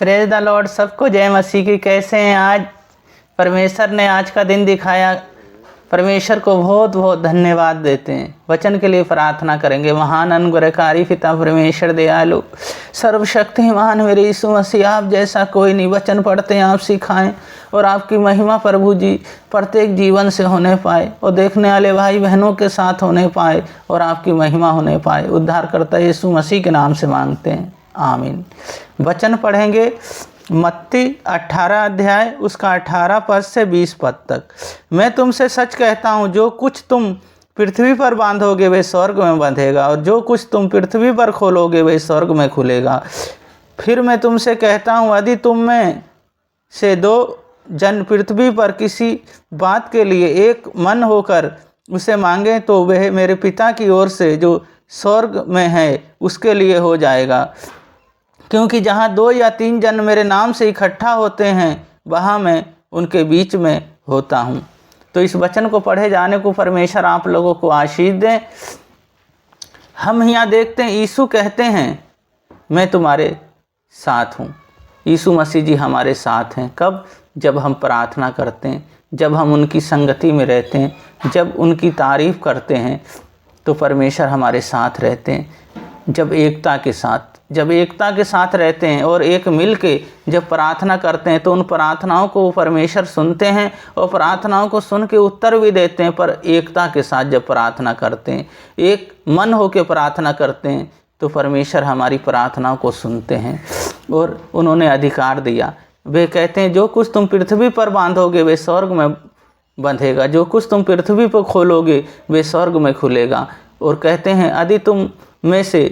Praise the Lord. सबको जय मसीह की। कैसे हैं आज? परमेश्वर ने आज का दिन दिखाया। परमेश्वर को बहुत बहुत धन्यवाद देते हैं। वचन के लिए प्रार्थना करेंगे। महान अनुग्रहकारी पिता परमेश्वर दयालु सर्वशक्तिमान मेरे यीशु मसीह, आप जैसा कोई नहीं। वचन पढ़ते हैं, आप सिखाएं और आपकी महिमा प्रभु जी प्रत्येक जीवन से होने पाए और देखने वाले भाई बहनों के साथ होने पाए और आपकी महिमा होने पाए। उद्धारकर्ता यीशु मसीह के नाम से मांगते हैं, आमीन। वचन पढ़ेंगे मत्ती 18 अध्याय उसका 18 पद से 20 पद तक। मैं तुमसे सच कहता हूँ, जो कुछ तुम पृथ्वी पर बांधोगे वे स्वर्ग में बंधेगा और जो कुछ तुम पृथ्वी पर खोलोगे वे स्वर्ग में खुलेगा। फिर मैं तुमसे कहता हूँ, यदि तुम में से 2 जन पृथ्वी पर किसी बात के लिए एक मन होकर उसे मांगे तो वह मेरे पिता की ओर से जो स्वर्ग में है उसके लिए हो जाएगा। क्योंकि जहाँ 2 या 3 जन मेरे नाम से इकट्ठा होते हैं वहाँ मैं उनके बीच में होता हूँ। तो इस वचन को पढ़े जाने को परमेश्वर आप लोगों को आशीष दें। हम यहाँ देखते हैं यीशु कहते हैं मैं तुम्हारे साथ हूँ। यीशु मसीह जी हमारे साथ हैं। कब? जब हम प्रार्थना करते हैं, जब हम उनकी संगति में रहते हैं, जब उनकी तारीफ़ करते हैं तो परमेश्वर हमारे साथ रहते हैं। जब एकता के साथ रहते हैं और एक मिल के जब प्रार्थना करते हैं तो उन प्रार्थनाओं को परमेश्वर सुनते हैं और प्रार्थनाओं को सुन के उत्तर भी देते हैं। पर एकता के साथ जब प्रार्थना करते हैं, एक मन होकर प्रार्थना करते हैं तो परमेश्वर हमारी प्रार्थनाओं को सुनते हैं और उन्होंने अधिकार दिया। वे कहते हैं जो कुछ तुम पृथ्वी पर बांधोगे वे स्वर्ग में बंधेगा, जो कुछ तुम पृथ्वी पर खोलोगे वे स्वर्ग में खुलेगा। और कहते हैं यदि तुम में से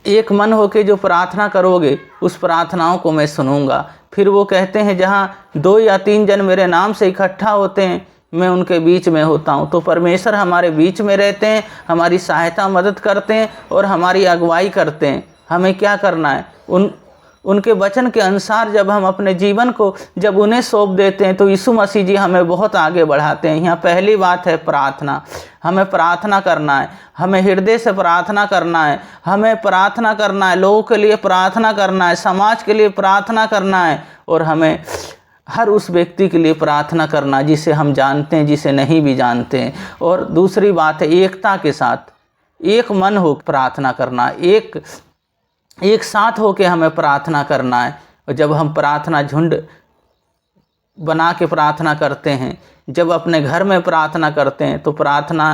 एक मन होके जो प्रार्थना करोगे उस प्रार्थनाओं को मैं सुनूंगा। फिर वो कहते हैं जहाँ 2 या 3 जन मेरे नाम से इकट्ठा होते हैं मैं उनके बीच में होता हूँ। तो परमेश्वर हमारे बीच में रहते हैं, हमारी सहायता मदद करते हैं और हमारी अगुवाई करते हैं। हमें क्या करना है? उनके वचन के अनुसार जब हम अपने जीवन को जब उन्हें सौंप देते हैं तो यीशु मसीह जी हमें बहुत आगे बढ़ाते हैं। यहाँ पहली बात है प्रार्थना। हमें प्रार्थना करना है, हमें हृदय से प्रार्थना करना है, हमें प्रार्थना करना है, लोगों के लिए प्रार्थना करना है, समाज के लिए प्रार्थना करना है और हमें हर उस व्यक्ति के लिए प्रार्थना करना जिसे हम जानते हैं, जिसे नहीं भी जानते हैं। और दूसरी बात है एकता के साथ एक मन हो प्रार्थना करना, एक साथ होके हमें प्रार्थना करना है। और जब हम प्रार्थना झुंड बना के प्रार्थना करते हैं, जब अपने घर में प्रार्थना करते हैं तो प्रार्थना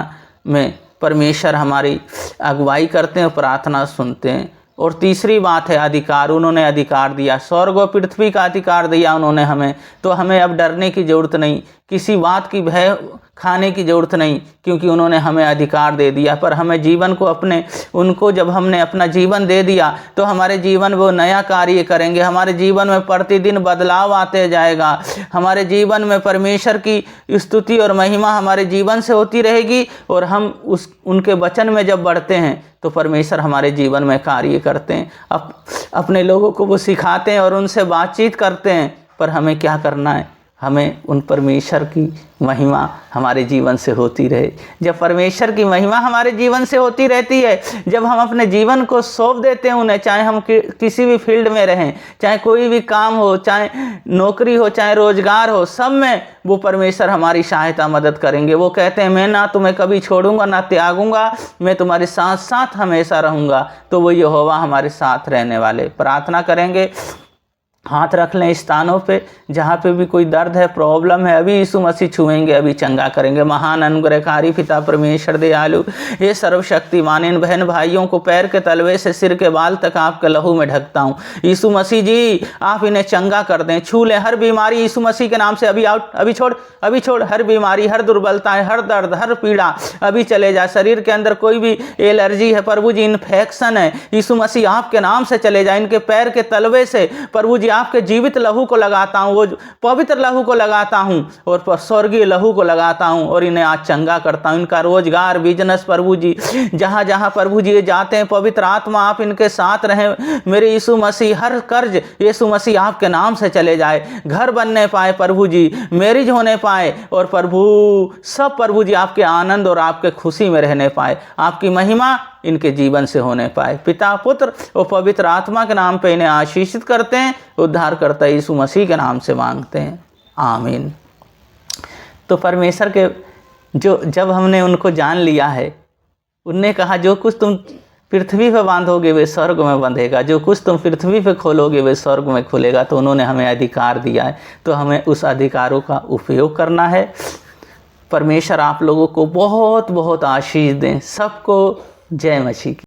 में परमेश्वर हमारी अगुवाई करते हैं, प्रार्थना सुनते हैं। और तीसरी बात है अधिकार। उन्होंने अधिकार दिया, स्वर्ग और पृथ्वी का अधिकार दिया उन्होंने हमें। तो हमें अब डरने की ज़रूरत नहीं, किसी बात की भय खाने की ज़रूरत नहीं, क्योंकि उन्होंने हमें अधिकार दे दिया। पर हमें जीवन को उनको जब हमने अपना जीवन दे दिया तो हमारे जीवन वो नया कार्य करेंगे। हमारे जीवन में प्रतिदिन बदलाव आते जाएगा। हमारे जीवन में परमेश्वर की स्तुति और महिमा हमारे जीवन से होती रहेगी और हम उनके वचन में जब बढ़ते हैं तो परमेश्वर हमारे जीवन में कार्य करते हैं। अपने लोगों को वो सिखाते हैं और उनसे बातचीत करते हैं। पर हमें क्या करना है? हमें उन परमेश्वर की महिमा हमारे जीवन से होती रहे। जब परमेश्वर की महिमा हमारे जीवन से होती रहती है, जब हम अपने जीवन को सौंप देते हैं उन्हें, चाहे हम किसी भी फील्ड में रहें, चाहे कोई भी काम हो, चाहे नौकरी हो, चाहे रोजगार हो, सब में वो परमेश्वर हमारी सहायता मदद करेंगे। वो कहते हैं मैं ना तुम्हें कभी छोड़ूंगा ना त्यागूंगा, मैं तुम्हारे साथ साथ हमेशा रहूंगा। तो वो यहोवा हमारे साथ रहने वाले। प्रार्थना करेंगे, हाथ रख लें स्थानों पे जहाँ पे भी कोई दर्द है, प्रॉब्लम है, अभी यीशु मसीह छुएंगे, अभी चंगा करेंगे। महान अनुग्रहकारी पिता परमेश्वर दयालु ये सर्वशक्तिमान, इन बहन भाइयों को पैर के तलवे से सिर के बाल तक आपके लहू में ढकता हूँ। यीशु मसीह जी आप इन्हें चंगा कर दें, छू लें हर बीमारी यीशु मसीह के नाम से। अभी आउट, अभी छोड़ हर बीमारी, हर दुर्बलता, हर दर्द, हर पीड़ा अभी चले जाए। शरीर के अंदर कोई भी एलर्जी है प्रभु जी, इन्फेक्शन है, यीशु मसीह आपके नाम से चले जाए। इनके पैर के तलवे से प्रभु जी आपके जीवित लहू को लगाता हूँ, वो पवित्र लहू को लगाता हूँ और स्वर्गीय लहू को लगाता हूँ और इन्हें आज चंगा करता हूँ। इनका रोजगार, बिजनेस प्रभु जी जहाँ जहाँ प्रभु जी जाते हैं, पवित्र आत्मा आप इनके साथ रहें। मेरे यीशु मसीह हर कर्ज यीशु मसीह आपके नाम से चले जाए, घर बनने पाए प्रभु जी, मैरिज होने पाए और प्रभु सब प्रभु जी आपके आनंद और आपके खुशी में रहने पाए। आपकी महिमा इनके जीवन से होने पाए। पिता, पुत्र और पवित्र आत्मा के नाम पे इन्हें आशीषित करते हैं, उद्धारकर्ता यीशु मसीह के नाम से मांगते हैं, आमीन। तो परमेश्वर के जब हमने उनको जान लिया है, उनने कहा जो कुछ तुम पृथ्वी पे बांधोगे वे स्वर्ग में बंधेगा, जो कुछ तुम पृथ्वी पे खोलोगे वे स्वर्ग में खुलेगा। तो उन्होंने हमें अधिकार दिया है, तो हमें उस अधिकारों का उपयोग करना है। परमेश्वर आप लोगों को बहुत बहुत आशीष दें। सबको जय मसीह की।